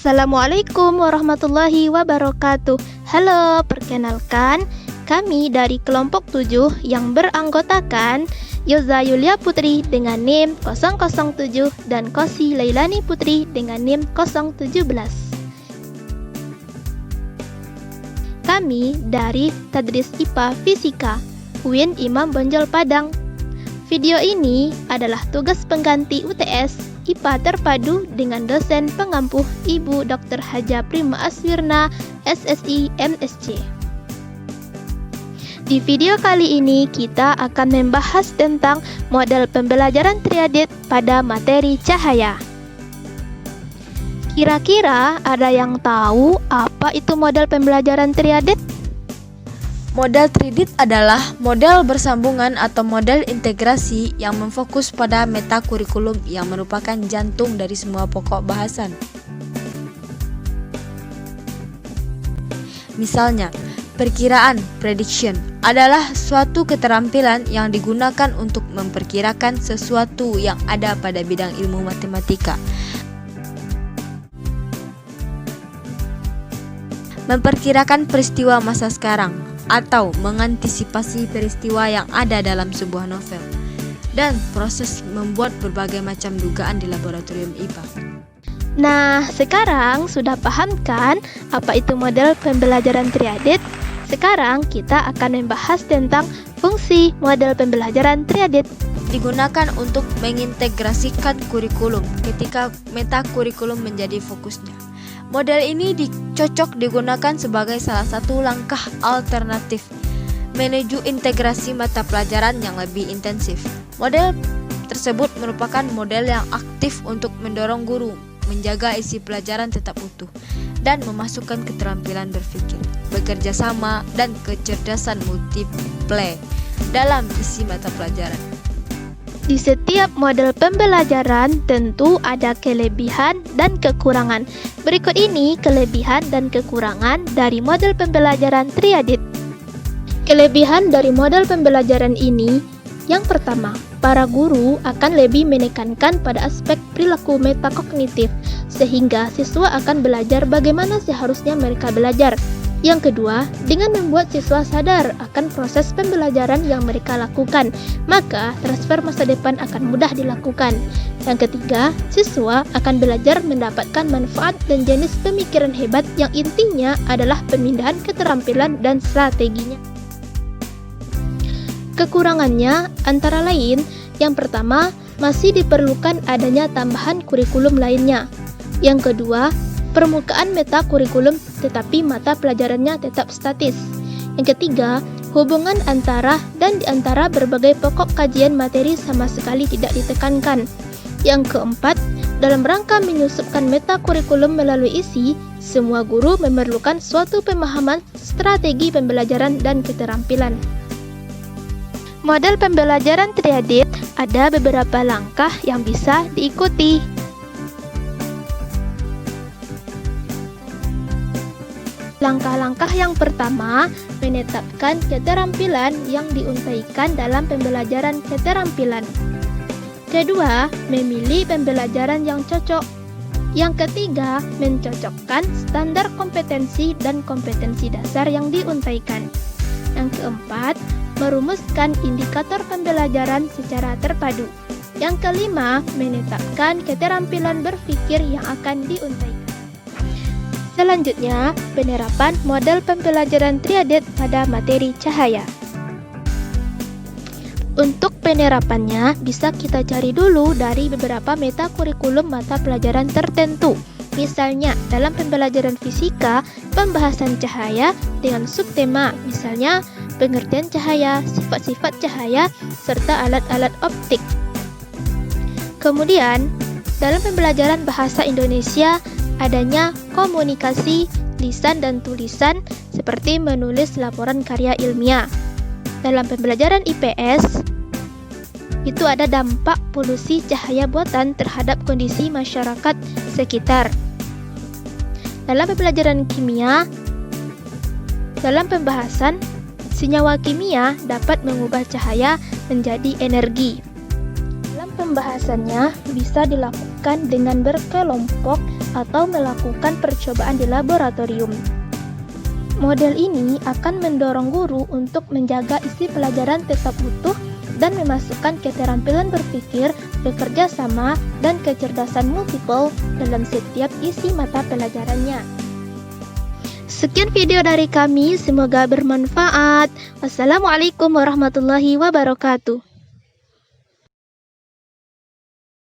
Assalamualaikum warahmatullahi wabarakatuh. Halo, perkenalkan, kami dari kelompok 7 yang beranggotakan Yoza Yulia Putri dengan NIM 007 dan Kosi Lailani Putri dengan NIM 017. Kami dari Tadris IPA Fisika UIN Imam Bonjol Padang. Video ini adalah tugas pengganti UTS IPA terpadu dengan dosen pengampuh Ibu Dr. Haja Prima Aswirna, SSI MSc. Di video kali ini kita akan membahas tentang model pembelajaran triadit pada materi cahaya. Kira-kira ada yang tahu apa itu model pembelajaran triadit? Model triadit adalah model bersambungan atau model integrasi yang memfokus pada metakurikulum yang merupakan jantung dari semua pokok bahasan. Misalnya, perkiraan (prediction) adalah suatu keterampilan yang digunakan untuk memperkirakan sesuatu yang ada pada bidang ilmu matematika. Memperkirakan peristiwa masa sekarang atau mengantisipasi peristiwa yang ada dalam sebuah novel, dan proses membuat berbagai macam dugaan di laboratorium IPA. Nah, sekarang sudah paham kan apa itu model pembelajaran triadit? Sekarang kita akan membahas tentang fungsi model pembelajaran triadit. Digunakan untuk mengintegrasikan kurikulum ketika metakurikulum menjadi fokusnya. Model ini cocok digunakan sebagai salah satu langkah alternatif menuju integrasi mata pelajaran yang lebih intensif. Model tersebut merupakan model yang aktif untuk mendorong guru menjaga isi pelajaran tetap utuh dan memasukkan keterampilan berpikir, bekerja sama, dan kecerdasan multiple dalam isi mata pelajaran. Di setiap model pembelajaran tentu ada kelebihan dan kekurangan. Berikut ini kelebihan dan kekurangan dari model pembelajaran triadit. Kelebihan dari model pembelajaran ini, yang pertama, para guru akan lebih menekankan pada aspek perilaku metakognitif, sehingga siswa akan belajar bagaimana seharusnya mereka belajar. Yang kedua, dengan membuat siswa sadar akan proses pembelajaran yang mereka lakukan, maka transfer masa depan akan mudah dilakukan. Yang ketiga, siswa akan belajar mendapatkan manfaat dan jenis pemikiran hebat yang intinya adalah pemindahan keterampilan dan strateginya. Kekurangannya antara lain, yang pertama, masih diperlukan adanya tambahan kurikulum lainnya. Yang kedua, permukaan metakurikulum tetapi mata pelajarannya tetap statis. Yang ketiga, hubungan antara dan di antara berbagai pokok kajian materi sama sekali tidak ditekankan. Yang keempat, dalam rangka menyusupkan metakurikulum melalui isi, semua guru memerlukan suatu pemahaman strategi pembelajaran dan keterampilan. Model pembelajaran triadit ada beberapa langkah yang bisa diikuti. Langkah-langkah yang pertama, menetapkan keterampilan yang diuntaikan dalam pembelajaran keterampilan. Kedua, memilih pembelajaran yang cocok. Yang ketiga, mencocokkan standar kompetensi dan kompetensi dasar yang diuntaikan. Yang keempat, merumuskan indikator pembelajaran secara terpadu. Yang kelima, menetapkan keterampilan berpikir yang akan diuntaikan. Selanjutnya, penerapan model pembelajaran triadit pada materi cahaya. Untuk penerapannya, bisa kita cari dulu dari beberapa metakurikulum mata pelajaran tertentu. Misalnya, dalam pembelajaran fisika, pembahasan cahaya dengan subtema, misalnya pengertian cahaya, sifat-sifat cahaya, serta alat-alat optik. Kemudian, dalam pembelajaran bahasa Indonesia, adanya komunikasi lisan dan tulisan seperti menulis laporan karya ilmiah. Dalam pembelajaran IPS, itu ada dampak polusi cahaya buatan terhadap kondisi masyarakat sekitar. Dalam pembelajaran kimia, dalam pembahasan senyawa kimia dapat mengubah cahaya menjadi energi. Dalam pembahasannya bisa dilakukan dengan berkelompok atau melakukan percobaan di laboratorium. Model ini akan mendorong guru untuk menjaga isi pelajaran tetap utuh dan memasukkan keterampilan berpikir, bekerja sama, dan kecerdasan multiple dalam setiap isi mata pelajarannya. Sekian video dari kami, semoga bermanfaat. Wassalamualaikum warahmatullahi wabarakatuh.